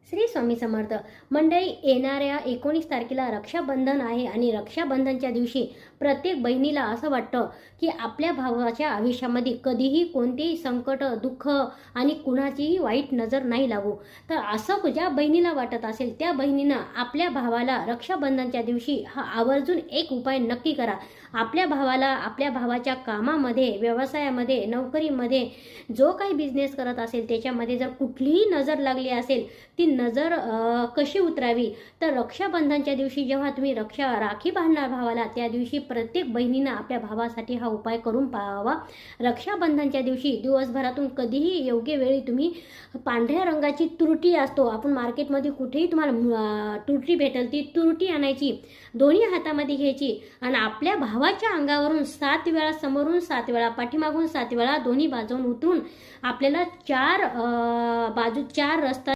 श्री स्वामी समर्थ मंडळी, येणाऱ्या 19 तारखेला रक्षाबंधन आहे आणि रक्षाबंधनच्या दिवशी प्रत्येक बहिणीला असं वाटतं की आपल्या भावाच्या आयुष्यामध्ये कधीही कोणतेही संकट, दुःख आणि कुणाचीही वाईट नजर नाही लागू. तर असं ज्या बहिणीला वाटत असेल त्या बहिणीनं आपल्या भावाला रक्षाबंधनच्या दिवशी हा आवर्जून एक उपाय नक्की करा. आपल्या भावाला, आपल्या भावाच्या कामामध्ये, व्यवसायामध्ये, नोकरीमध्ये, जो काही बिझनेस करत असेल त्याच्यामध्ये जर कुठलीही नजर लागली असेल, ती नजर कशी उतरावी. तर रक्षाबंधनच्या दिवशी जेव्हा तुम्ही राखी बांधणार भावाला, त्या दिवशी प्रत्येक बहिणीनं आपल्या भावासाठी हा उपाय करून पाहावा. रक्षाबंधनच्या दिवशी दिवसभरातून कधीही योग्य वेळी तुम्ही पांढऱ्या रंगाची तुरटी असतो, आपण मार्केटमध्ये कुठेही तुम्हाला तुरटी भेटेल, ती तुरटी आणायची, दोन्ही हातामध्ये घ्यायची आणि आपल्या भावाच्या अंगावरून 7 वेळा, समोरून 7 वेळा, पाठीमागून 7 वेळा, दोन्ही बाजून उतरून आपल्याला 4 रस्ता